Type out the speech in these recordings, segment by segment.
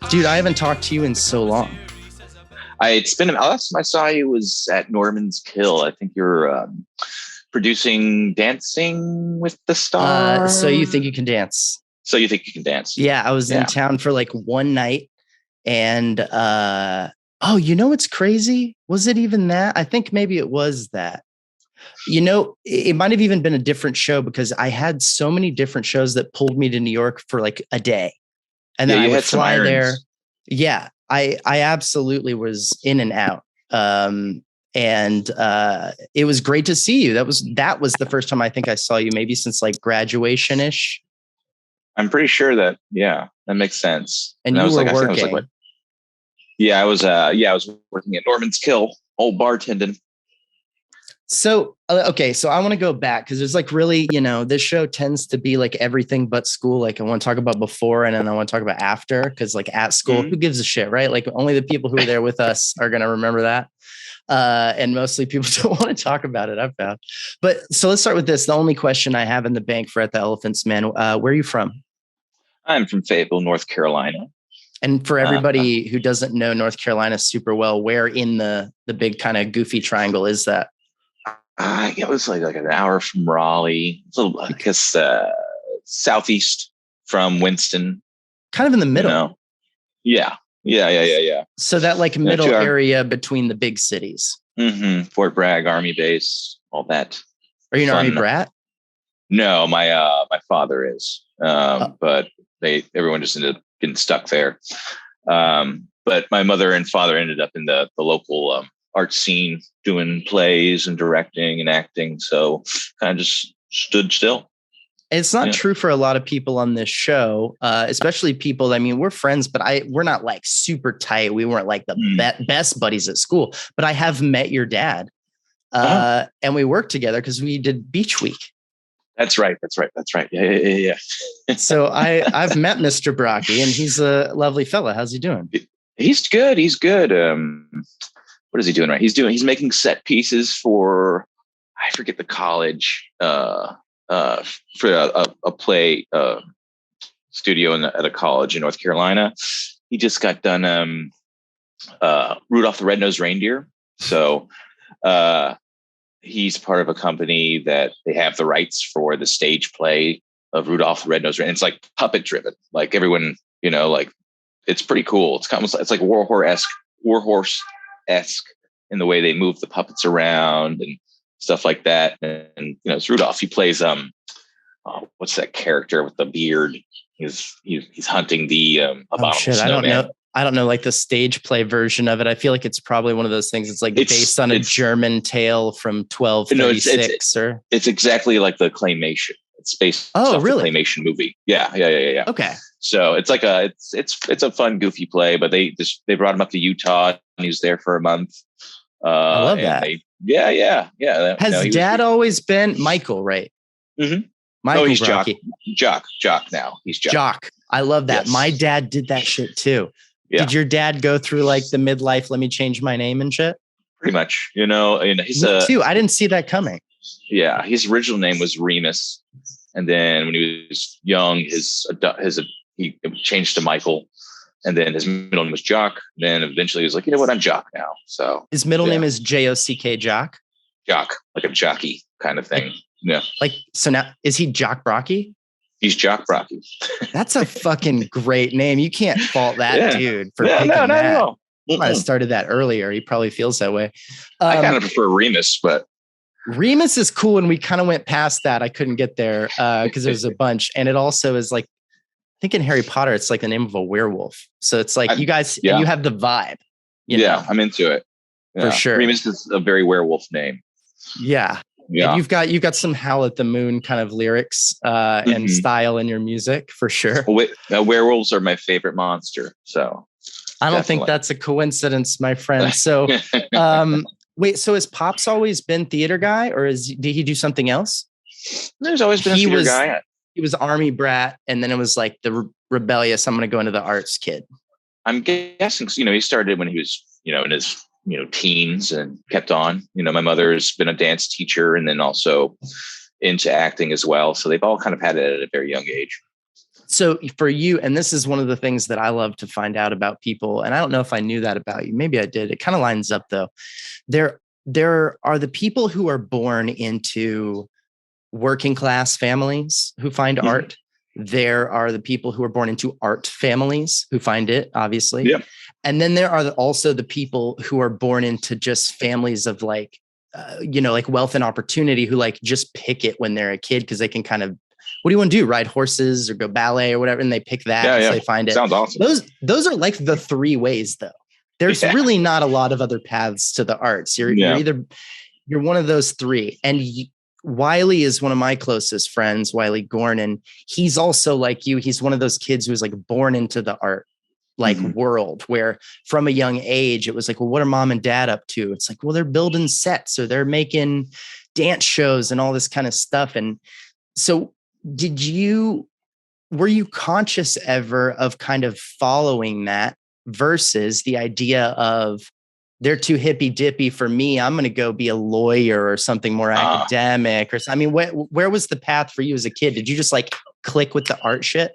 Dude, I haven't talked to you in so long. It's been last time I saw you was at Norman's Kill. I think you're producing Dancing with the So you Stars. think you can dance? So you think you can dance? Yeah, I was in town for like one night and oh, you know what's crazy? Was it even that? I think maybe it was that. You know, it might have even been a different show because I had so many different shows that pulled me to New York for like a day. And then Yeah, I you would had some fly there. irons. Yeah, I absolutely was in and out. And it was great to see you. That was the first time I think I saw you, maybe since like graduation ish. I'm pretty sure that that makes sense. And I you was were like, I think I was working. like, what? Yeah, I was working at Norman's Kill, old bartending. So, okay. So I want to go back because there's like really, this show tends to be like everything but school. Like I want to talk about before and then I want to talk about after because like at school, who gives a shit, right? Like only the people who are there with us are going to remember that. And mostly people don't want to talk about it, I've found. But so let's start with this. The only question I have in the bank for At the Elephant's Man, where are you from? I'm from Fayetteville, North Carolina. And for everybody who doesn't know North Carolina super well, where in the big kind of goofy triangle is that? It was like an hour from Raleigh. It's a little, I guess, southeast from Winston. Kind of in the middle. Yeah. So that like middle area between the big cities. Mm-hmm. Fort Bragg, Army base, all that. Are you an Army brat? No, my father is. But everyone just ended up getting stuck there. But my mother and father ended up in the local art scene doing plays and directing and acting. So kind of just stood still. It's not true for a lot of people on this show, especially people. I mean, we're friends, but we're not like super tight. We weren't like the best buddies at school, but I have met your dad and we worked together because we did Beach Week. That's right. Yeah. So I've met Mr. Brocki and he's a lovely fella. How's he doing? He's good. What is he doing right? He's making set pieces for, I forget the college, for a play studio at a college in North Carolina. He just got done Rudolph the Red-Nosed Reindeer. So he's part of a company that they have the rights for the stage play of Rudolph the Red-Nosed Reindeer. It's like puppet driven. Like everyone, like it's pretty cool. It's like Warhorse-esque in the way they move the puppets around and stuff like that. And it's Rudolph. He plays what's that character with the beard? He's hunting the abominable snowman. I don't know like the stage play version of it. I feel like it's probably one of those things. It's like based on a German tale from 1236 or it's exactly like the claymation. It's based off the claymation movie. Yeah. Okay. So it's like it's a fun, goofy play, but they brought him up to Utah and he was there for a month. I love that. Yeah. Has Dad always been Michael, right? Mm-hmm. Michael he's Brocki. Jock now. He's Jock. Jock. I love that. Yes. My dad did that shit too. Yeah. Did your dad go through like the midlife, let me change my name and shit? Pretty much. He's Me too. I didn't see that coming. Yeah. His original name was Remus. And then when he was young, he changed to Michael. And then his middle name was Jock. Then eventually he was like, you know what? I'm Jock now. So his middle name is Jock. Jock. Jock, like a jockey kind of thing. Yeah. Like, so now is he Josh Brocki? He's Josh Brocki. That's a fucking great name. You can't fault that dude for picking that. No. He might have started that earlier. He probably feels that way. I kind of prefer Remus, but Remus is cool. And we kind of went past that. I couldn't get there because there's a bunch. And it also is like, I think in Harry Potter, it's like the name of a werewolf. So it's like you guys, and you have the vibe. You know? I'm into it. For sure. Remus is a very werewolf name. Yeah. And you've got some Howl at the Moon kind of lyrics and style in your music for sure. Werewolves are my favorite monster. So I don't think that's a coincidence, my friend. So wait, so has Pops always been theater guy or did he do something else? There's always been a theater guy. He was Army brat. And then it was like the rebellious, I'm going to go into the arts kid. I'm guessing, he started when he was, in his teens and kept on. My mother's been a dance teacher and then also into acting as well. So they've all kind of had it at a very young age. So for you, and this is one of the things that I love to find out about people, and I don't know if I knew that about you. Maybe I did. It kind of lines up though. There are the people who are born into working class families who find art. There are the people who are born into art families who find it, obviously. Yeah. And then there are also the people who are born into just families of like, like wealth and opportunity, who like just pick it when they're a kid because they can kind of, what do you want to do? Ride horses or go ballet or whatever. And they pick that because they find it. Sounds awesome. Those are like the three ways though. There's really not a lot of other paths to the arts. You're one of those three. And Wiley is one of my closest friends, Wiley Gorn. And he's also like you. He's one of those kids who was like born into the art world, where from a young age, it was like, well, what are mom and dad up to? It's like, well, they're building sets or they're making dance shows and all this kind of stuff. And so were you conscious ever of kind of following that versus the idea of they're too hippy dippy for me, I'm going to go be a lawyer or something more academic or something? I mean, where was the path for you as a kid? Did you just like click with the art shit?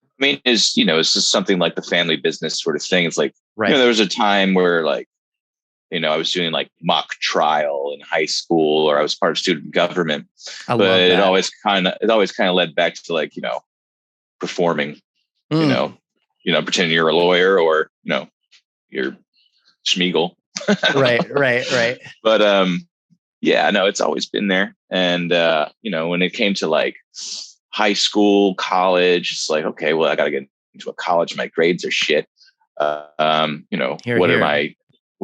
I mean, it's just something like the family business sort of thing. It's like, there was a time where like, I was doing like mock trial in high school, or I was part of student government, but it always kind of led back to like, performing, pretending you're a lawyer or, you're Schmeagle. Right. But, it's always been there. And, when it came to like high school, college, it's like, okay, well, I got to get into a college. My grades are shit. What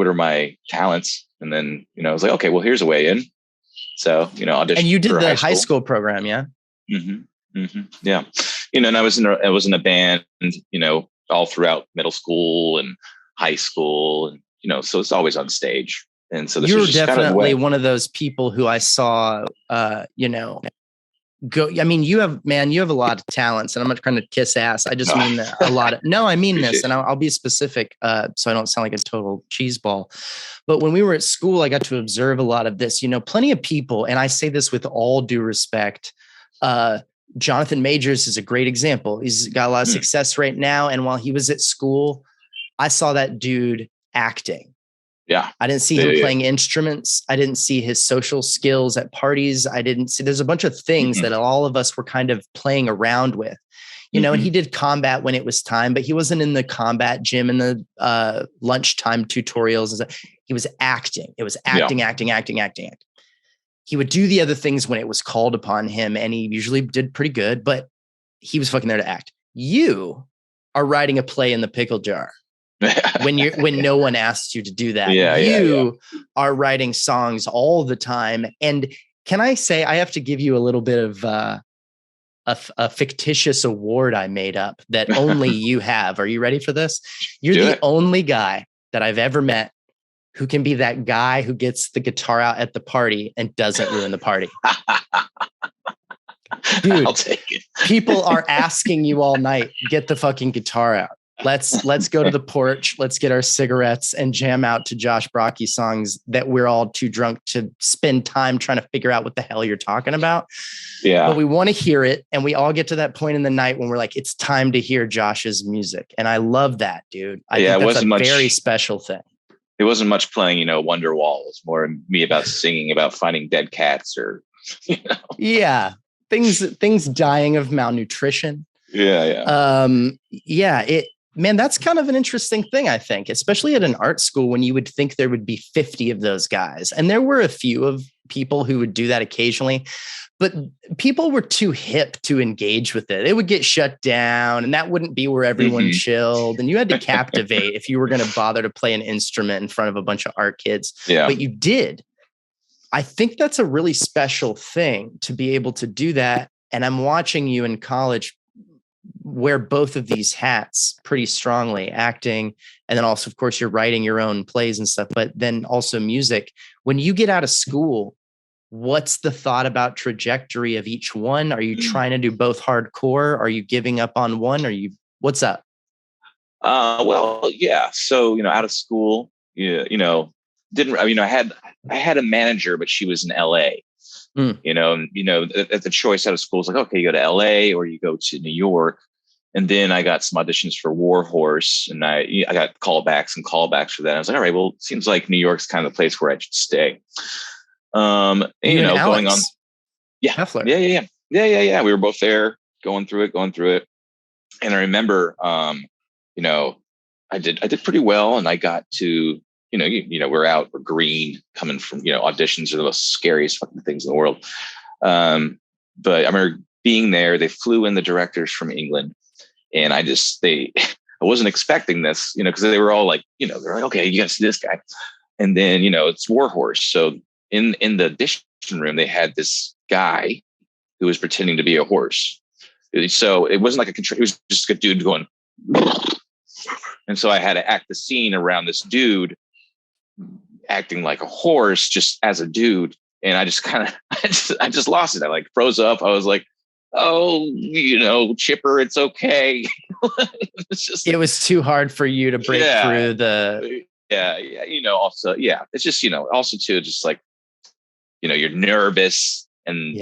are my talents? And then, I was like, okay, well, here's a way in. So, audition. And you did the high school program. Yeah. Mm-hmm. Mm-hmm. Yeah. And I was in a band, all throughout middle school and high school. And, so it's always on stage. And so this you were was just definitely kind of one of those people who I saw, go. I mean, you have a lot of talents, and I'm not trying to kiss ass. I just mean a lot of, no, I mean this, and I'll be specific, so I don't sound like a total cheeseball. But when we were at school, I got to observe a lot of this, plenty of people. And I say this with all due respect. Jonathan Majors is a great example. He's got a lot of success right now. And while he was at school, I saw that dude acting. Yeah. I didn't see him playing instruments. I didn't see his social skills at parties. I didn't see, there's a bunch of things that all of us were kind of playing around with, and he did combat when it was time, but he wasn't in the combat gym and the lunchtime tutorials. He was acting. It was acting. He would do the other things when it was called upon him, and he usually did pretty good, but he was fucking there to act. You are writing a play in the pickle jar. when no one asks you to do that. You are writing songs all the time. And can I say, I have to give you a little bit of a fictitious award I made up that only you have. Are you ready for this? You're the only guy that I've ever met who can be that guy who gets the guitar out at the party and doesn't ruin the party. Dude, I'll take it. People are asking you all night, get the fucking guitar out. Let's go to the porch. Let's get our cigarettes and jam out to Josh Brocki songs that we're all too drunk to spend time trying to figure out what the hell you're talking about. Yeah. But we want to hear it. And we all get to that point in the night when we're like, it's time to hear Josh's music. And I love that, dude. I think that's a very special thing. It wasn't much playing, Wonderwall. It was more me about singing about finding dead cats or, Yeah. Things dying of malnutrition. Man, that's kind of an interesting thing, I think, especially at an art school when you would think there would be 50 of those guys. And there were a few of people who would do that occasionally, but people were too hip to engage with it. It would get shut down, and that wouldn't be where everyone chilled. And you had to captivate if you were going to bother to play an instrument in front of a bunch of art kids. Yeah. But you did. I think that's a really special thing to be able to do that. And I'm watching you in college wear both of these hats pretty strongly, acting. And then also, of course, you're writing your own plays and stuff, but then also music. When you get out of school, what's the thought about trajectory of each one? Are you trying to do both hardcore? Are you giving up on one? What's up? Well, yeah. So, out of school, I had a manager, but she was in LA. At the choice out of school, it's like, okay, you go to LA or you go to New York. And then I got some auditions for War Horse, and I got callbacks for that. I was like, all right, well, it seems like New York's kind of the place where I should stay. And, going on. Yeah. Heffler. Yeah. We were both there going through it. And I remember, I did pretty well, and I got to, we're green coming from, auditions are the most scariest fucking things in the world. But I remember being there. They flew in the directors from England, and I wasn't expecting this, because they were all like, they're like, okay, you got to see this guy. And then, it's War Horse. So in the audition room, they had this guy who was pretending to be a horse. So it wasn't like it was just a dude going, and so I had to act the scene around this dude acting like a horse, just as a dude. And I just I just lost it. I like froze up. I was like, oh, Chipper, it's okay. It was too hard for you to break through the. Yeah. Also, it's just, also too, just like, you're nervous, and,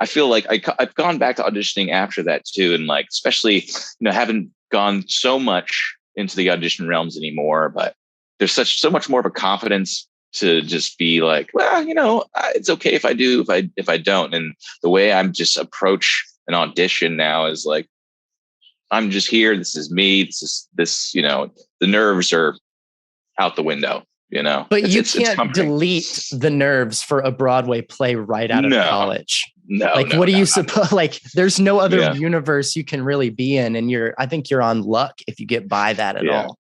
I feel like I've gone back to auditioning after that too. And like, especially, haven't gone so much into the audition realms anymore, but there's so much more of a confidence to just be like, well, it's okay if I do, if I don't. And the way I'm just approach an audition now is like, I'm just here. This is me. The nerves are out the window, But you can't delete the nerves for a Broadway play right out of college. No. Like, what do you suppose? Like, there's no other universe you can really be in. And I think you're on luck if you get by that at all.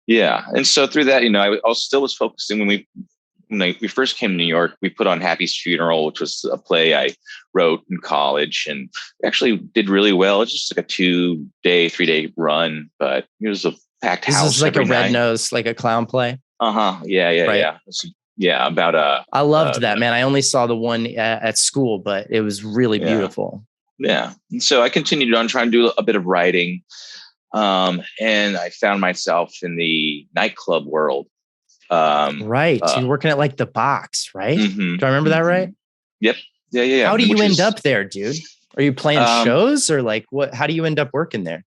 Yeah. And so through that, I still was focusing when we first came to New York. We put on Happy's Funeral, which was a play I wrote in college, and actually did really well. It's just like a 3-day run, but it was a packed house. This is like a red nose, like a clown play. Yeah. Yeah. About I loved that, man. I only saw the one at school, but it was really beautiful. Yeah. And so I continued on trying to do a bit of writing. And I found myself in the nightclub world. Right. So you're working at like the Box, right? Mm-hmm, Do I remember that right? Yep. Yeah. How do you end up there, dude? Are you playing shows, or like what? How do you end up working there?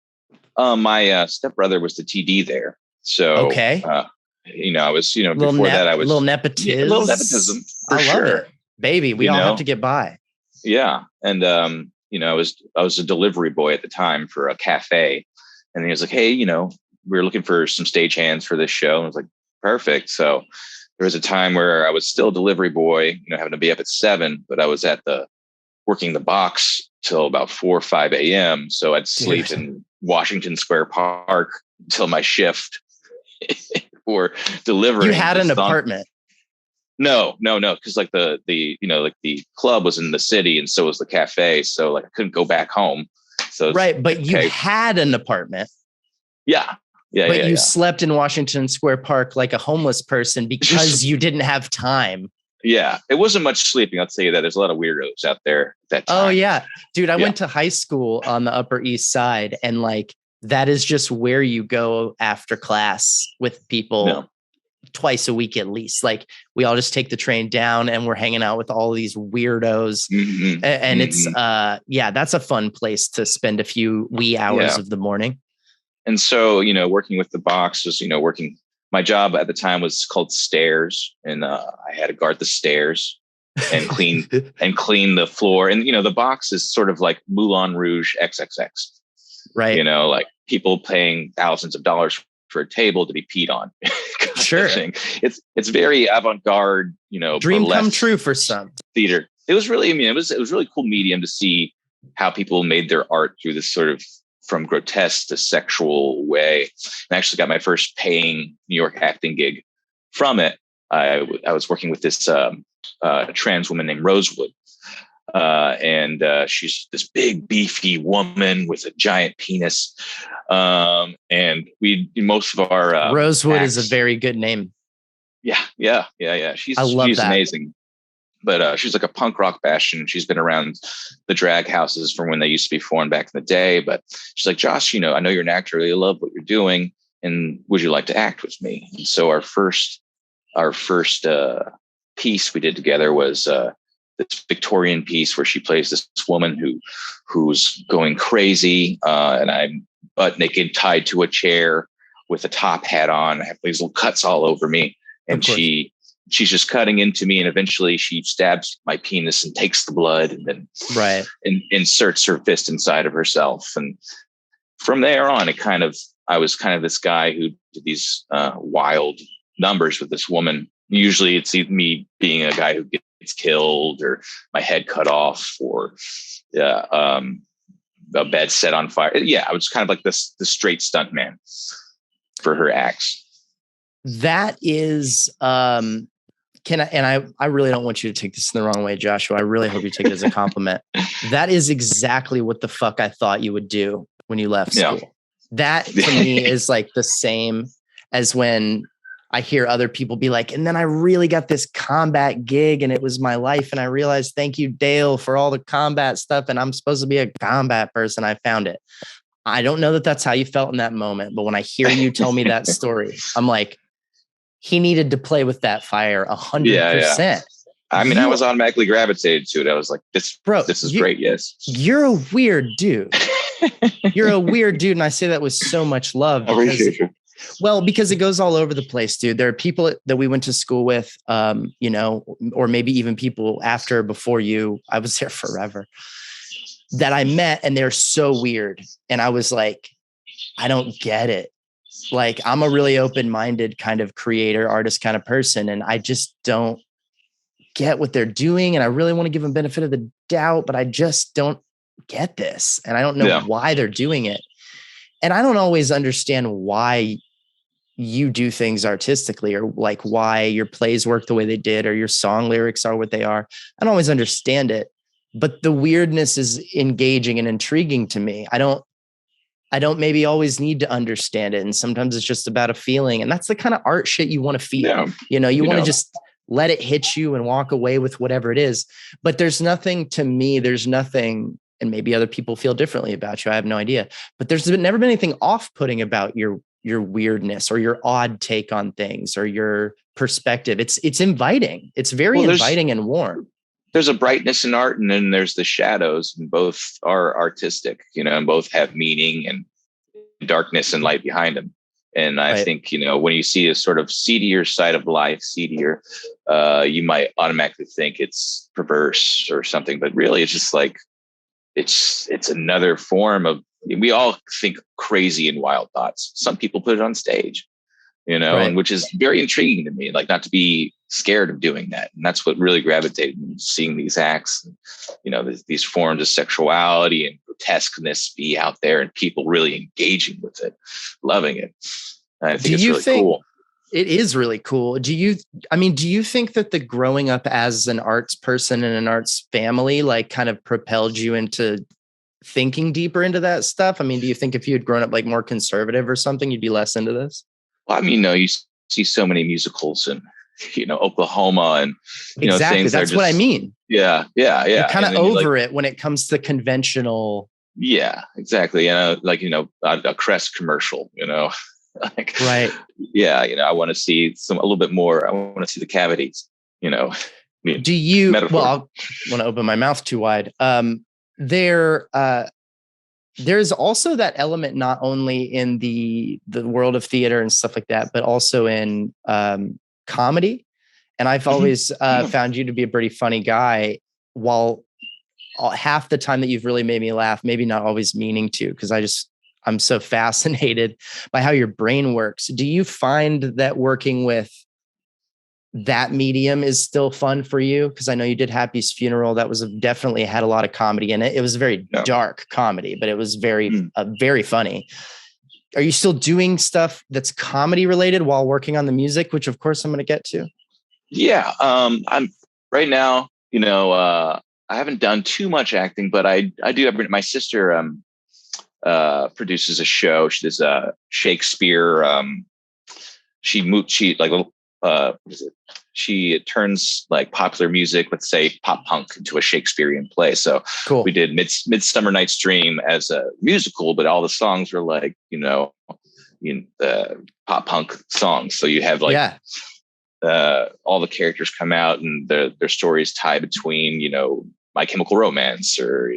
My stepbrother was the TD there. So, okay. I was, before that I was little nepotism. Little nepotism. For I love it, baby. We all have to get by. Yeah. And, I was a delivery boy at the time for a cafe, and he was like, hey, we're looking for some stagehands for this show. And I was like, perfect. So there was a time where I was still a delivery boy, having to be up at 7, but I was working the Box till about 4 or 5 a.m. So I'd sleep in Washington Square Park until my shift for delivering. You had an apartment? No. Cause like the club was in the city, and so was the cafe. So like I couldn't go back home. So right. But you had an apartment. Yeah. But you slept in Washington Square Park like a homeless person because you didn't have time. Yeah. It wasn't much sleeping. I'll tell you that. There's a lot of weirdos out there at that time. Oh yeah. Dude, I went to high school on the Upper East Side, and like, that is just where you go after class with people twice a week at least. Like, we all just take the train down, and we're hanging out with all these weirdos. Mm-hmm. And it's, that's a fun place to spend a few wee hours of the morning. And so, working with the Box was, my job at the time was called stairs, and I had to guard the stairs and clean the floor. And, the Box is sort of like Moulin Rouge XXX. Right. Like people paying thousands of dollars for a table to be peed on. Sure. It's very avant-garde, dream come true for some theater. It was really, it was really cool medium to see how people made their art through this sort of from grotesque to sexual way. And I actually got my first paying New York acting gig from it. I was working with this trans woman named Rosewood. And she's this big, beefy woman with a giant penis. And most of our Rosewood is a very good name. Yeah. She's amazing. But she's like a punk rock bastion. She's been around the drag houses from when they used to be formed back in the day. But she's like, Josh, I know you're an actor. I really love what you're doing. And would you like to act with me? And so our first piece we did together was this Victorian piece where she plays this woman who's going crazy, and I'm butt naked, tied to a chair with a top hat on. I have these little cuts all over me, and she's just cutting into me, and eventually she stabs my penis and takes the blood, and then inserts her fist inside of herself. And from there on, I was kind of this guy who did these wild numbers with this woman. Usually it's me being a guy who gets killed or my head cut off or a bed set on fire. Yeah, I was kind of like the straight stunt man for her acts. That is, I really don't want you to take this in the wrong way, Joshua. I really hope you take it as a compliment. That is exactly what the fuck I thought you would do when you left school. Yeah. That to me is like the same as when I hear other people be like, and then I really got this combat gig and it was my life. And I realized, thank you, Dale, for all the combat stuff. And I'm supposed to be a combat person. I found it. I don't know that that's how you felt in that moment. But when I hear you tell me that story, I'm like, he needed to play with that fire 100%. Yeah. I mean, I was automatically gravitated to it. I was like, this is great. Yes. You're a weird dude. You're a weird dude. And I say that with so much love. Because it goes all over the place, dude. There are people that we went to school with, or maybe even people before you. I was there forever, that I met, and they're so weird. And I was like, I don't get it. Like, I'm a really open-minded kind of creator, artist kind of person. And I just don't get what they're doing. And I really want to give them benefit of the doubt, but I just don't get this. And I don't know why they're doing it. And I don't always understand why you do things artistically, or like why your plays work the way they did, or your song lyrics are what they are. I don't always understand it, but the weirdness is engaging and intriguing to me. I don't maybe always need to understand it. And sometimes it's just about a feeling, and that's the kind of art shit you want to feel. Yeah. You want to just let it hit you and walk away with whatever it is. But there's nothing, and maybe other people feel differently about you. I have no idea, but there's never been anything off-putting about your weirdness or your odd take on things or your perspective. It's inviting. It's very inviting and warm. There's a brightness in art, and then there's the shadows, and both are artistic, and both have meaning and darkness and light behind them. And I think, when you see a sort of seedier side of life, you might automatically think it's perverse or something, but really it's just like, it's another form of, we all think crazy and wild thoughts. Some people put it on stage, and which is very intriguing to me, like not to be scared of doing that. And that's what really gravitated me, seeing these acts, these forms of sexuality and grotesqueness be out there and people really engaging with it, loving it. I think it's really cool. It is really cool. Do you think that the growing up as an arts person in an arts family, like kind of propelled you into thinking deeper into that stuff? I mean, do you think if you had grown up like more conservative or something, you'd be less into this? Well, I mean, you see so many musicals in, Oklahoma and, exactly. Things that's what I mean. Yeah. You're kind of over it when it comes to conventional. Yeah, exactly. A Crest commercial, right. Yeah. I want to see a little bit more. I want to see the cavities, Do you, metaphor. Well, I want to open my mouth too wide. There's also that element, not only in the world of theater and stuff like that, but also in comedy. And I've always found you to be a pretty funny guy, while half the time that you've really made me laugh, maybe not always meaning to, because I'm so fascinated by how your brain works. Do you find that working with that medium is still fun for you? Because I know you did Happy's Funeral. That was definitely had a lot of comedy in it. It was a very dark comedy, but it was very funny. Are you still doing stuff that's comedy related while working on the music, which of course I'm going to get to? Yeah. I'm right now, I haven't done too much acting, but I do. My sister produces a show. She does Shakespeare. She turns like popular music, let's say pop punk, into a Shakespearean play. So cool. We did Midsummer Night's Dream as a musical, but all the songs were like, pop punk songs. So you have all the characters come out and their stories tie between, My Chemical Romance or,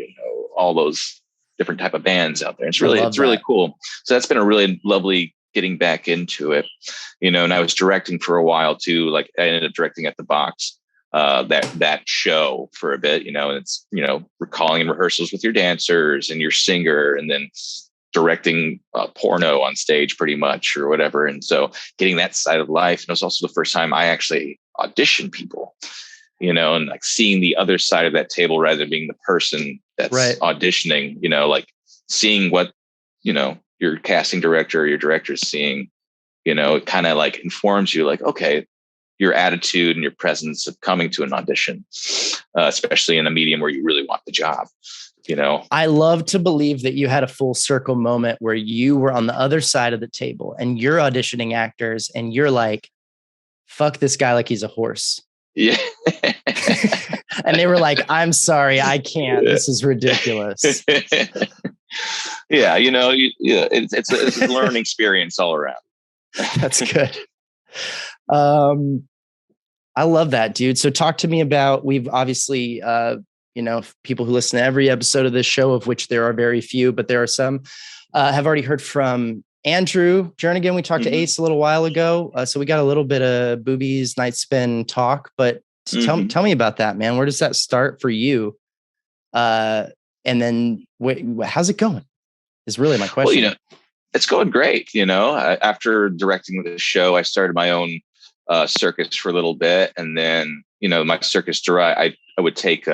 all those different type of bands out there. It's really cool. So that's been a really lovely getting back into it, and I was directing for a while too. Like I ended up directing at the Box, that show for a bit, and it's, recalling and rehearsals with your dancers and your singer, and then directing porno on stage pretty much or whatever. And so getting that side of life. And it was also the first time I actually auditioned people, and like seeing the other side of that table rather than being the person that's auditioning, like seeing what, your casting director or your director is seeing, it kind of like informs you like, okay, your attitude and your presence of coming to an audition, especially in a medium where you really want the job. I love to believe that you had a full circle moment where you were on the other side of the table and you're auditioning actors and you're like, fuck this guy like he's a horse. Yeah. And they were like, I'm sorry, I can't. This is ridiculous. Yeah. It's a learning experience all around. That's good. I love that, dude. So talk to me about, we've obviously, people who listen to every episode of this show, of which there are very few, but there are some, have already heard from Andrew Jernigan. We talked to Ace a little while ago. So we got a little bit of Boobies Night Spin talk, but tell me about that, man. Where does that start for you? And then how's it going is really my question. Well, it's going great. After directing the show, I started my own circus for a little bit. And then, my circus I would take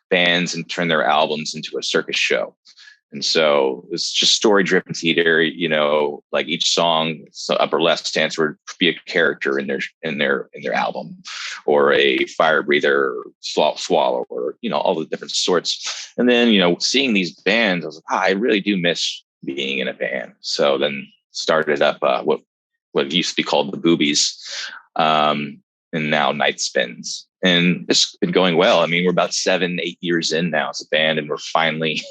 bands and turn their albums into a circus show. And so it's just story driven theater, like each song, so upper left stance would be a character in their album, or a fire breather, or swallow, or, all the different sorts. And then, seeing these bands, I was like, I really do miss being in a band. So then started up what used to be called the Boobies, and now Night Spins. And it's been going well. I mean, we're about 7-8 years in now as a band, and we're finally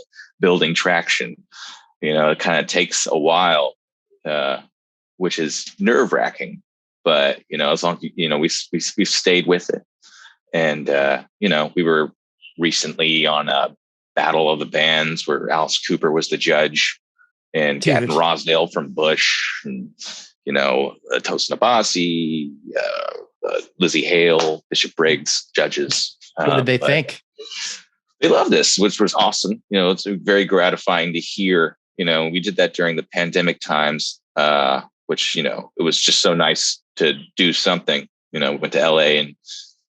building traction. It kind of takes a while, which is nerve wracking, but, as long as, we've stayed with it. And, we were recently on a Battle of the Bands where Alice Cooper was the judge, and Gavin Rosdale from Bush, and, Tosin Abasi, Lizzie Hale, Bishop Briggs, judges. What did they think? They loved this, which was awesome. It's very gratifying to hear. We did that during the pandemic times, which, it was just so nice to do something. We went to LA and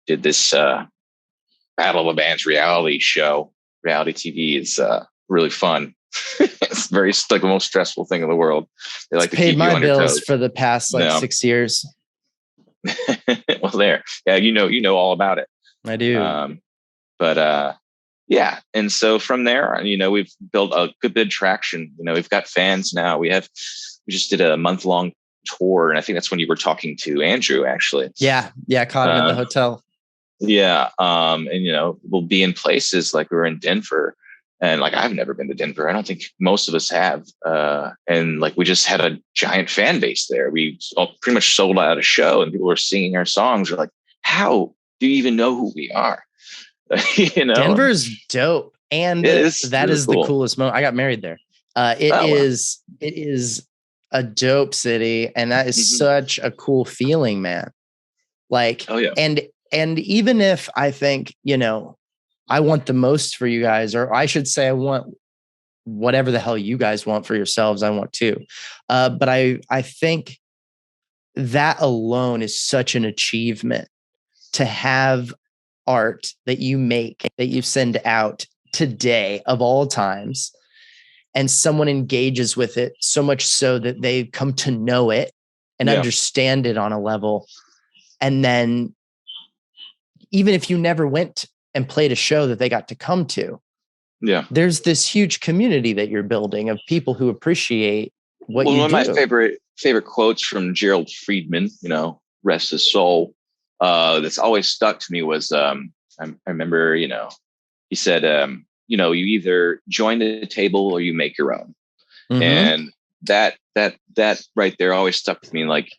did this Battle of the Bands reality show. Reality TV is really fun. It's like the most stressful thing in the world. They like to keep you on your toes. Paid my bills for the past 6 years. Well, there, yeah, you know all about it. I do. Yeah. And so from there, we've built a good bit of traction. We've got fans now. We just did a month-long tour, and I think that's when you were talking to Andrew, actually. Yeah. Caught him in the hotel. Yeah. And we'll be in places like we were in Denver, and like I've never been to Denver. I don't think most of us have. And like we just had a giant fan base there. We pretty much sold out a show, and people were singing our songs. We're like, how do you even know who we are? Denver's dope, and that is cool. The coolest moment. I got married there. It is a dope city, and that is such a cool feeling, man. Like, oh yeah, and even if I think I want the most for you guys, or I should say I want whatever the hell you guys want for yourselves, I want too. But I think that alone is such an achievement to have art that you make, that you send out today of all times, and someone engages with it so much so that they come to know it and understand it on a level. And then even if you never went and played a show that they got to come to, there's this huge community that you're building of people who appreciate what you do. One of my favorite quotes from Gerald Friedman, rest his soul, that's always stuck to me was, I remember, he said, you either join the table or you make your own. And that right there always stuck with me. Like,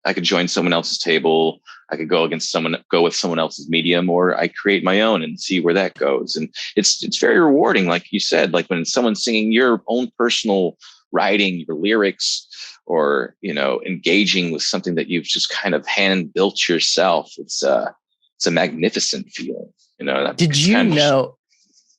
I could join someone else's table. I could go with someone else's medium, or I create my own and see where that goes. And it's very rewarding. Like you said, like when someone's singing your own personal writing, your lyrics, or, engaging with something that you've just kind of hand built yourself. It's a magnificent feeling, Did you know?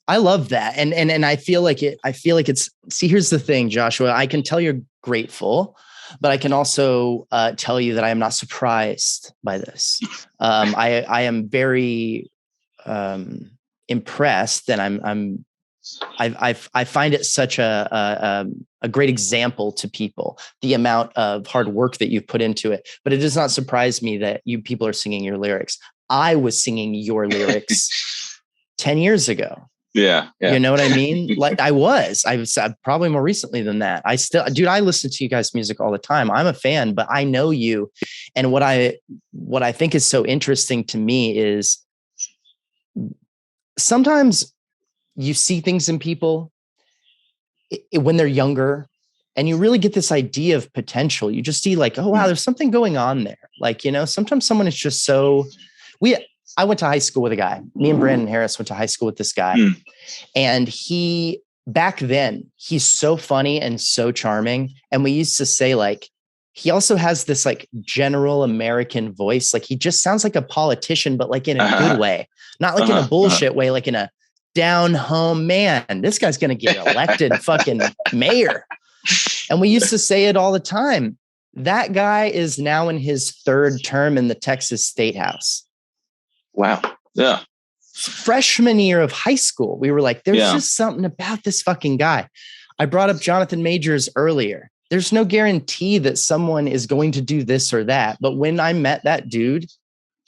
I love that. And I feel like see, here's the thing, Joshua, I can tell you're grateful, but I can also tell you that I am not surprised by this. I am very impressed, and I find it such a great example to people, the amount of hard work that you've put into it. But it does not surprise me that you people are singing your lyrics. I was singing your lyrics 10 years ago. Yeah. You know what I mean? Like I was probably more recently than that. I listen to you guys' music all the time. I'm a fan, but I know you. And what I think is so interesting to me is sometimes you see things in people when they're younger, and you really get this idea of potential. You just see like, oh, wow, there's something going on there. Like, sometimes someone is just so I went to high school with a guy. Me and Brandon Harris went to high school with this guy. And back then, he's so funny and so charming. And we used to say like, he also has this like general American voice. Like he just sounds like a politician, but like in a good way, not like in a bullshit way, like in a down home, man, this guy's going to get elected fucking mayor. And we used to say it all the time. That guy is now in his third term in the Texas State House. Wow. Yeah. Freshman year of high school, we were like, there's just something about this fucking guy. I brought up Jonathan Majors earlier. There's no guarantee that someone is going to do this or that. But when I met that dude,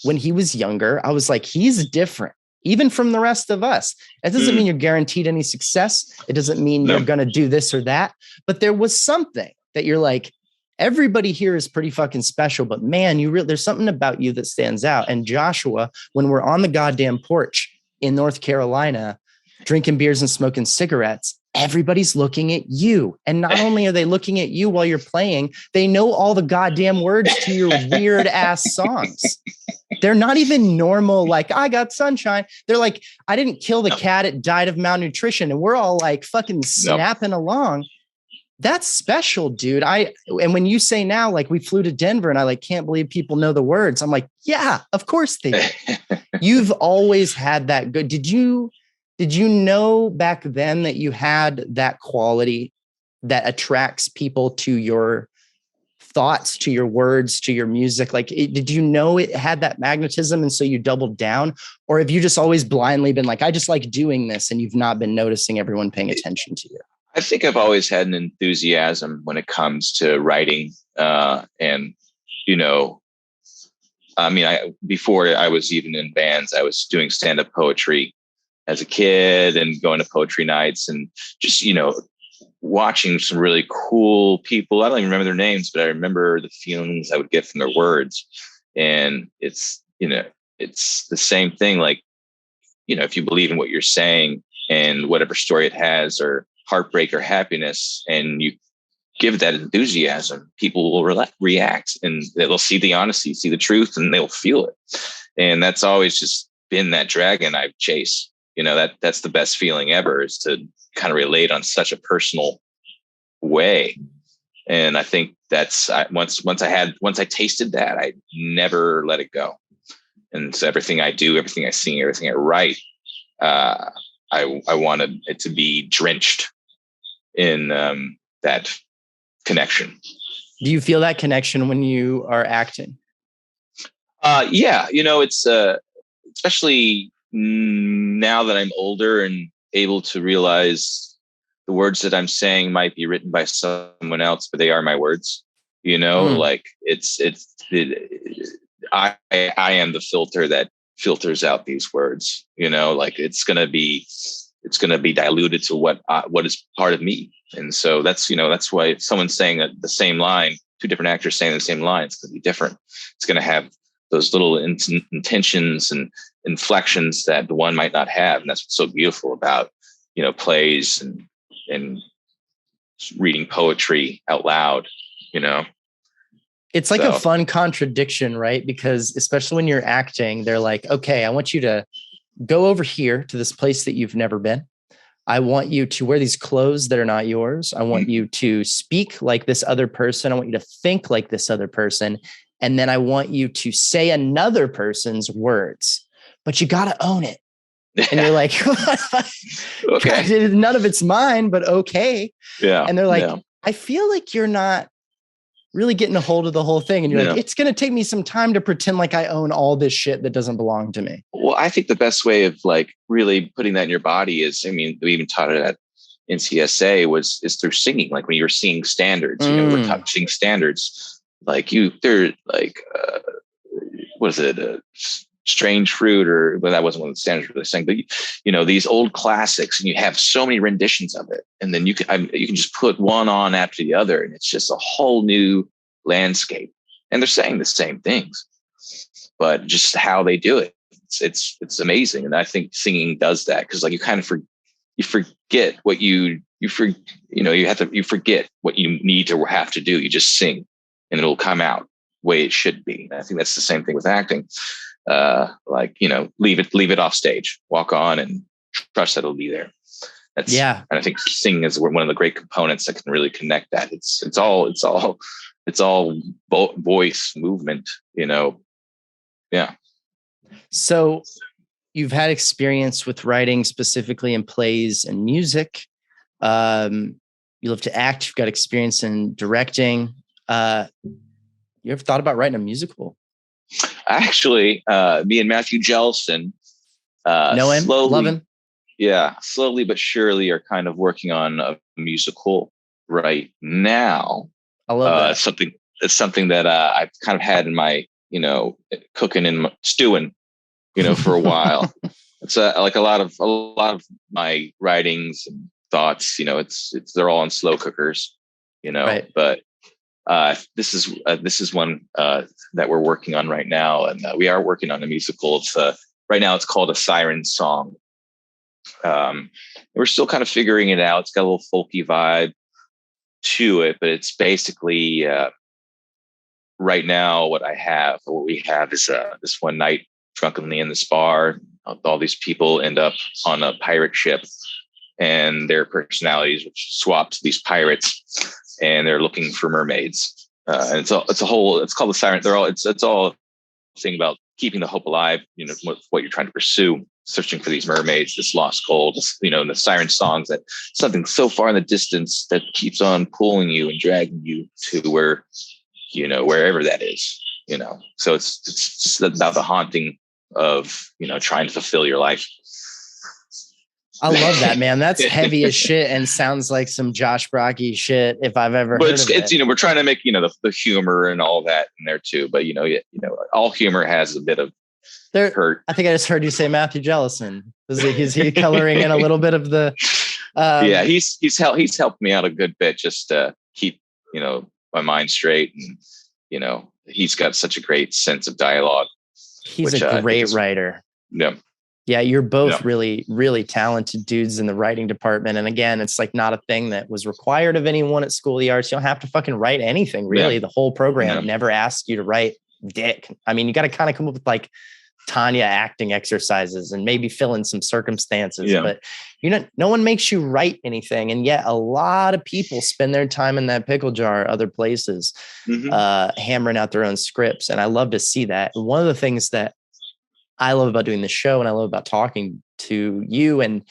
when he was younger, I was like, he's different, even from the rest of us. That doesn't mean you're guaranteed any success. It doesn't mean you're going to do this or that. But there was something that you're like, everybody here is pretty fucking special, but man, there's something about you that stands out. And Joshua, when we're on the goddamn porch in North Carolina, drinking beers and smoking cigarettes, everybody's looking at you. And not only are they looking at you while you're playing, they know all the goddamn words to your weird ass songs. They're not even normal. Like, I got sunshine. They're like, I didn't kill the cat. It died of malnutrition. And we're all like fucking snapping along. That's special, dude. And when you say now, like we flew to Denver and I like, can't believe people know the words. I'm like, yeah, of course they do. You've always had that good. Did you know back then that you had that quality that attracts people to your thoughts, to your words, to your music? Like, did you know it had that magnetism? And so you doubled down, or have you just always blindly been like, I just like doing this, and you've not been noticing everyone paying attention to you? I think I've always had an enthusiasm when it comes to writing. Before I was even in bands, I was doing stand-up poetry as a kid and going to poetry nights and just, watching some really cool people. I don't even remember their names, but I remember the feelings I would get from their words. And it's the same thing. Like, if you believe in what you're saying and whatever story it has, or heartbreak or happiness, and you give that enthusiasm, people will react, and they'll see the honesty, see the truth, and they'll feel it. And that's always just been that dragon I chase. That's the best feeling ever, is to kind of relate on such a personal way. And I think that's once I tasted that, I never let it go. And so everything I do, everything I sing, everything I write, I wanted it to be drenched in that connection. Do you feel that connection when you are acting? Yeah, it's especially now that I'm older and able to realize the words that I'm saying might be written by someone else, but they are my words. Like I am the filter that filters out these words. Like it's gonna be diluted to what is part of me. And so that's why if someone's saying the same line, two different actors saying the same line, it's gonna be different. It's gonna have those little intentions and inflections that the one might not have. And that's what's so beautiful about, plays and reading poetry out loud, It's like a fun contradiction, right? Because especially when you're acting, they're like, okay, I want you to go over here to this place that you've never been. I want you to wear these clothes that are not yours. I want you to speak like this other person. I want you to think like this other person. And then I want you to say another person's words, but you got to own it. And you're like, okay, God, none of it's mine, but okay. Yeah. And they're like, I feel like you're not really getting a hold of the whole thing. And you're like, it's going to take me some time to pretend like I own all this shit that doesn't belong to me. Well, I think the best way of like really putting that in your body is, I mean, we even taught it at NCSA is through singing. Like when you're singing standards, you know, we're touching standards. Like they're like, what is it? Strange Fruit, or well, that wasn't one of the standards really saying, but you know, these old classics, and you have so many renditions of it, and then you can just put one on after the other, and it's just a whole new landscape. And they're saying the same things, but just how they do it, it's amazing. And I think singing does that, because like you kind of forget what you forget what you need to have to do. You just sing, and it'll come out the way it should be. And I think that's the same thing with acting. Like, you know, leave it off stage, walk on, and trust that it'll be there. And I think singing is one of the great components that can really connect that. It's all voice movement, you know. Yeah. So you've had experience with writing specifically in plays and music. You love to act. You've got experience in directing. You ever thought about writing a musical? Actually, me and Matthew Jellison, know him, love him. Yeah, slowly but surely are kind of working on a musical right now. I love that. It's something that I've kind of had in my, you know, cooking and stewing, you know, for a while. It's like a lot of my writings and thoughts, you know, they're all in slow cookers, you know, right. But this is one that we're working on right now, and we are working on a musical. It's right now it's called A Siren Song. We're still kind of figuring it out. It's got a little folky vibe to it, but it's basically right now what we have is this one night drunkenly in this bar. All these people end up on a pirate ship, and their personalities swap to these pirates, and they're looking for mermaids. And it's called The Siren. It's all a thing about keeping the hope alive, you know, what you're trying to pursue, searching for these mermaids, this lost gold, you know, and the siren songs, that something so far in the distance that keeps on pulling you and dragging you to where, you know, wherever that is, you know. So it's just about the haunting of, you know, trying to fulfill your life. I love that, man. That's heavy as shit, and sounds like some Josh Brocki shit if I've ever heard of it. You know, we're trying to make, you know, the humor and all that in there too, but you know, all humor has a bit of hurt. I think I just heard you say Matthew Jellison. Is he coloring in a little bit of the? Yeah, he's helped me out a good bit just to keep, you know, my mind straight, and you know, he's got such a great sense of dialogue. He's a great writer. Yeah. Yeah, you're both really, really talented dudes in the writing department. And again, it's like not a thing that was required of anyone at School of the Arts. You don't have to fucking write anything, really. The whole program never asks you to write dick. I mean, you got to kind of come up with like Tanya acting exercises and maybe fill in some circumstances, but no one makes you write anything. And yet a lot of people spend their time in that pickle jar, other places, hammering out their own scripts. And I love to see that. And one of the things that I love about doing this show, and I love about talking to you and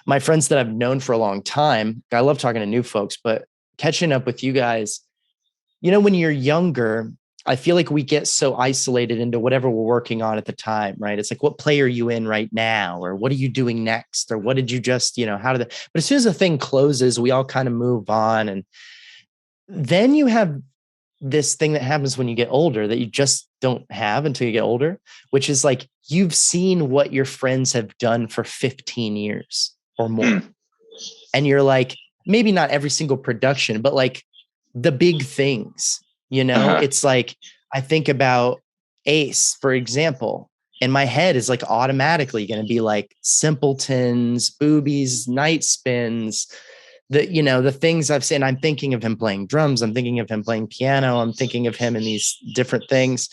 my friends that I've known for a long time, I love talking to new folks, but catching up with you guys, you know, when you're younger, I feel like we get so isolated into whatever we're working on at the time, right? It's like, what play are you in right now? Or what are you doing next? Or what did you just, you know, but as soon as the thing closes, we all kind of move on. And then you have this thing that happens when you get older that you just don't have until you get older, which is like, you've seen what your friends have done for 15 years or more. And you're like, maybe not every single production, but like the big things, you know, it's like, I think about Ace, for example, and my head is like automatically going to be like Simpletons, Boobies, Night Spins, the things I've seen, I'm thinking of him playing drums. I'm thinking of him playing piano. I'm thinking of him in these different things,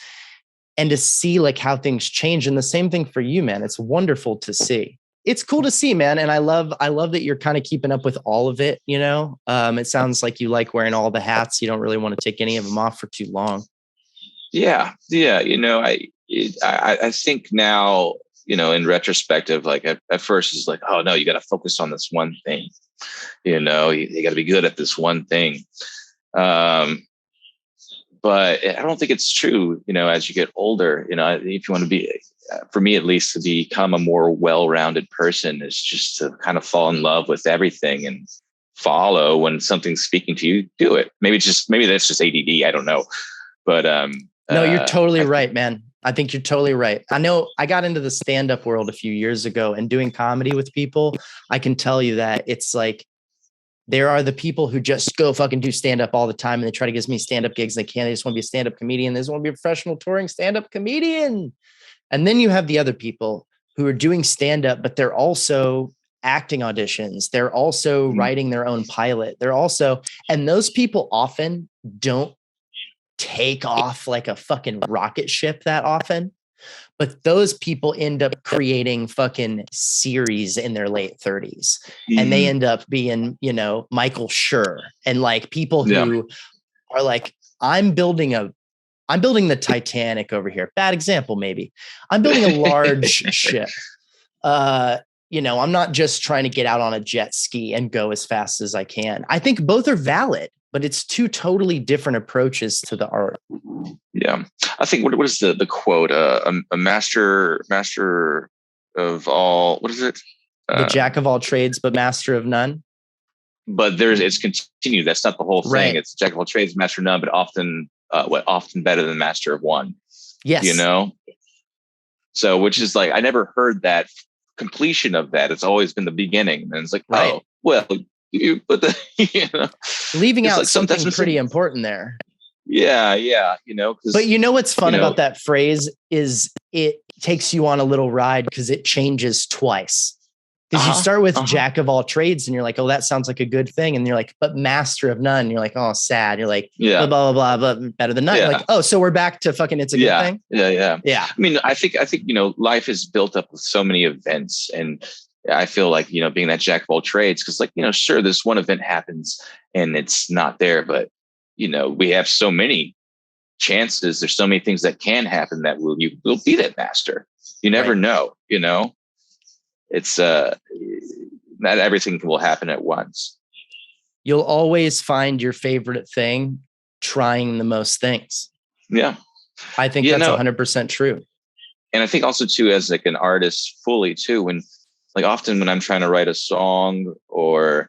and to see like how things change. And the same thing for you, man. It's wonderful to see. It's cool to see, man. And I love that you're kind of keeping up with all of it. It sounds like you like wearing all the hats. You don't really want to take any of them off for too long. Yeah. I think now, in retrospective, like at first it's like, oh no, you got to focus on this one thing. You got to be good at this one thing. But I don't think it's true, as you get older, if you want to be, for me at least, to become a more well-rounded person is just to kind of fall in love with everything and follow when something's speaking to you, do it. Maybe that's just ADD. I don't know. But no, you're totally right, man. I think you're totally right. I know I got into the stand-up world a few years ago, and doing comedy with people, I can tell you that it's like, there are the people who just go fucking do stand-up all the time, and they try to give me stand-up gigs. And they just want to be a stand-up comedian. They just want to be a professional touring stand-up comedian. And then you have the other people who are doing stand-up, but they're also acting auditions. They're also writing their own pilot. And those people often don't take off like a fucking rocket ship that often. But those people end up creating fucking series in their late 30s. And they end up being, Michael Schur, and like people who are like, I'm building the Titanic over here. Bad example, maybe. I'm building a large ship. I'm not just trying to get out on a jet ski and go as fast as I can. I think both are valid, but it's two totally different approaches to the art. Yeah. I think what is the quote? A master of all, what is it? The jack of all trades, but master of none. But it's continued. That's not the whole thing. Right. It's jack of all trades, master of none, but often better than master of one. Yes. So, which is like, I never heard that completion of that. It's always been the beginning. And it's like, right. Oh, well, you put the, leaving out like something pretty important there. Yeah. But what's fun about that phrase is it takes you on a little ride because it changes twice. Because you start with jack of all trades and you're like, oh, that sounds like a good thing. And you're like, but master of none. You're like, oh, sad. You're like, blah, blah, blah, blah, but better than none. You're like, oh, so we're back to fucking, it's a good thing. Yeah. I mean, I think, life is built up with so many events, and I feel like, being that jack of all trades, because like, sure, this one event happens and it's not there, but we have so many chances. There's so many things that can happen that you will be that master. You never know, it's not everything will happen at once. You'll always find your favorite thing trying the most things. Yeah. I think that's 100% true. And I think also too, as like an artist fully too, when like often when I'm trying to write a song or,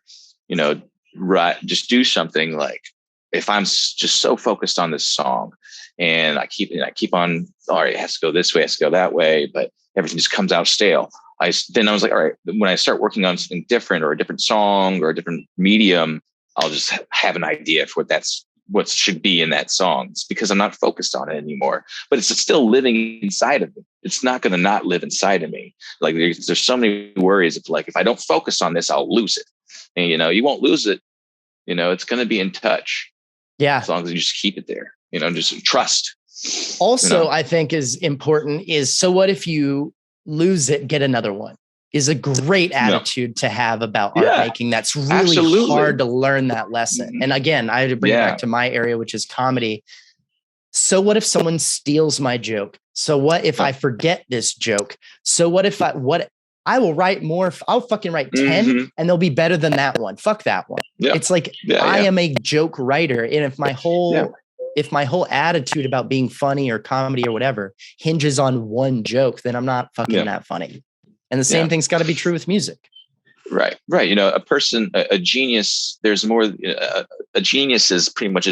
just do something, like if I'm just so focused on this song and I keep on, all right, it has to go this way, it has to go that way, but everything just comes out stale. I was like, all right, when I start working on something different or a different song or a different medium, I'll just have an idea for what should be in that song. It's because I'm not focused on it anymore, but it's still living inside of me. It's not going to not live inside of me. Like there's so many worries of like, if I don't focus on this, I'll lose it. And, you won't lose it. It's going to be in touch. Yeah. As long as you just keep it there, just trust. Also, I think is important is, so what if you lose it, get another one, is a great attitude to have about art making. That's really hard to learn that lesson. And again, I had to bring it back to my area, which is comedy. So what if someone steals my joke? So what if I forget this joke? So what if I will write more. I'll fucking write 10 and they'll be better than that one. Fuck that one. Yeah. It's like, I am a joke writer. And if my whole attitude about being funny or comedy or whatever hinges on one joke, then I'm not fucking that funny. And the same thing's got to be true with music. Right. A genius, there's more, a genius is pretty much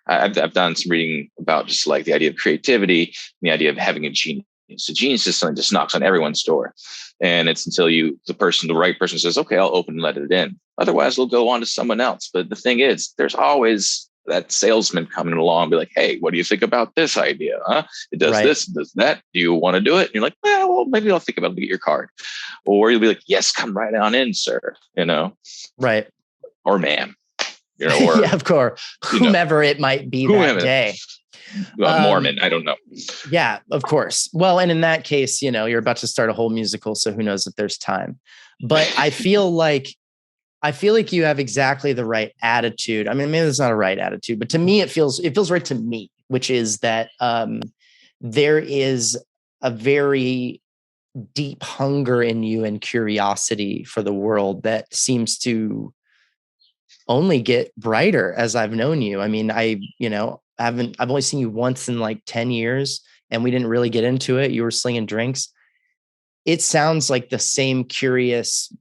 I've done some reading about just like the idea of creativity and the idea of having a genius. A genius is something that just knocks on everyone's door. And it's until the right person says, okay, I'll open and let it in. Otherwise it'll go on to someone else. But the thing is, there's always that salesman coming along and be like, hey, what do you think about this idea? Huh? It does this, it does that. Do you want to do it? And you're like, well, maybe I'll think about it. Get your card. Or you'll be like, yes, come right on in, sir. Right. or ma'am, you know, or yeah, of course, whomever it might be that day. Mormon, I don't know. Yeah, of course. Well, and in that case, you know, you're about to start a whole musical, so who knows if there's time. But I feel like you have exactly the right attitude. I mean, maybe it's not a right attitude, but to me, it feels right to me, which is that there is a very deep hunger in you and curiosity for the world that seems to only get brighter as I've known you. I mean, I've only seen you once in like 10 years and we didn't really get into it. You were slinging drinks. It sounds like the same curious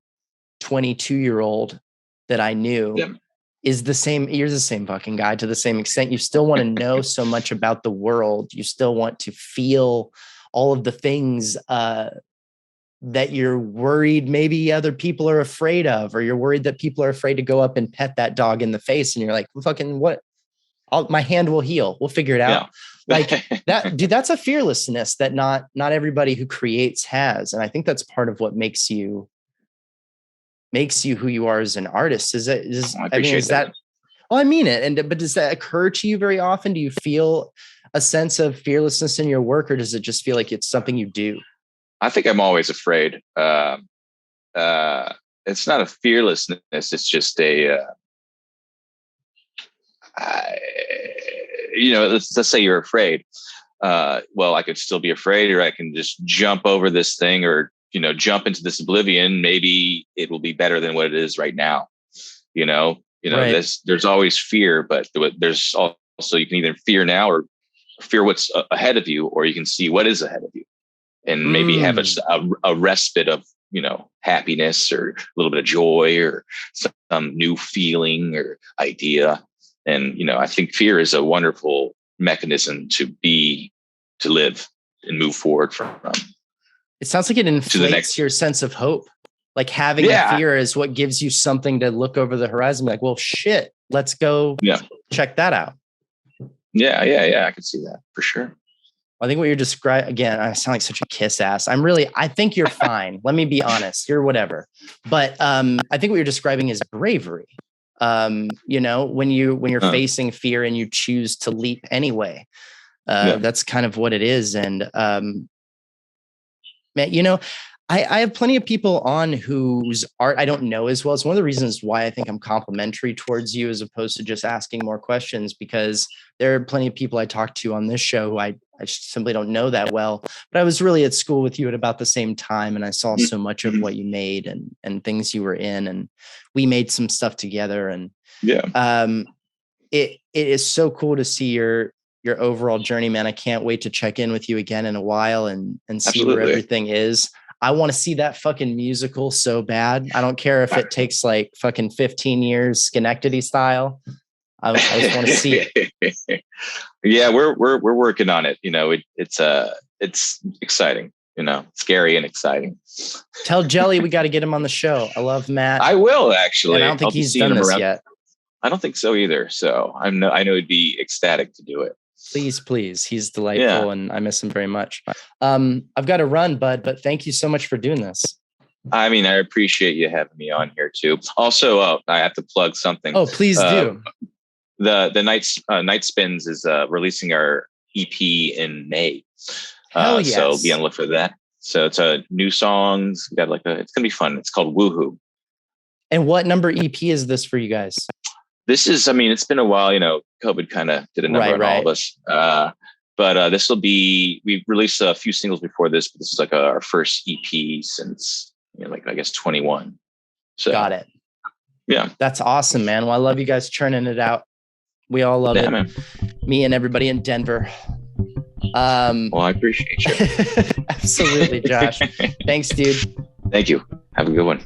22-year-old that I knew is the same. You're the same fucking guy to the same extent. You still want to know so much about the world. You still want to feel all of the things that you're worried maybe other people are afraid of, or you're worried that people are afraid to go up and pet that dog in the face. And you're like, fucking what? My hand will heal. We'll figure it out. Yeah. Like that, dude, that's a fearlessness that not everybody who creates has. And I think that's part of what makes you who you are as an artist. I mean it. But does that occur to you very often? Do you feel a sense of fearlessness in your work, or does it just feel like it's something you do? I think I'm always afraid. It's not a fearlessness. It's just let's say you're afraid. Well, I could still be afraid, or I can just jump over this thing, or, you know, jump into this oblivion. Maybe it will be better than what it is right now. Right. There's always fear, but there's also, you can either fear now or fear what's ahead of you, or you can see what is ahead of you and maybe have a respite of, you know, happiness or a little bit of joy or some new feeling or idea. And, you know, I think fear is a wonderful mechanism to live and move forward from. It sounds like it inflates your sense of hope. Like having a fear is what gives you something to look over the horizon. Like, well, shit, let's go check that out. Yeah. I can see that for sure. I think what you're describing, again, I sound like such a kiss ass. I think you're fine. Let me be honest. You're whatever. But I think what you're describing is bravery. You know, when you're facing fear and you choose to leap anyway, that's kind of what it is. And, man, you know, I have plenty of people on whose art I don't know as well. It's one of the reasons why I think I'm complimentary towards you as opposed to just asking more questions, because there are plenty of people I talk to on this show who I simply don't know that well. But I was really at school with you at about the same time, and I saw so much of what you made and things you were in, and we made some stuff together. And it is so cool to see your overall journey, man. I can't wait to check in with you again in a while and see where everything is. I want to see that fucking musical so bad. I don't care if it takes like fucking 15 years, Schenectady style. I just want to see it. Yeah, we're working on it. You know, it's exciting. You know, scary and exciting. Tell Jelly we got to get him on the show. I love Matt. I will actually. And I don't think he's done this yet. I don't think so either. So I know he'd be ecstatic to do it. Please. He's delightful and I miss him very much. I've got to run, bud, but thank you so much for doing this. I mean, I appreciate you having me on here too. Also, I have to plug something. Oh, please do. The Night Spins is releasing our EP in May. Hell yes. So be on the look for that. So it's new songs. We got it's gonna be fun. It's called Woohoo. And what number EP is this for you guys? This is, I mean, it's been a while, you know, COVID kind of did a number on all of us. But this will be, we've released a few singles before this, but this is like our first EP since, you know, I guess 21. So got it. Yeah. That's awesome, man. Well, I love you guys churning it out. We all love it. Man. Me and everybody in Denver. Well, I appreciate you. Absolutely, Josh. Thanks, dude. Thank you. Have a good one.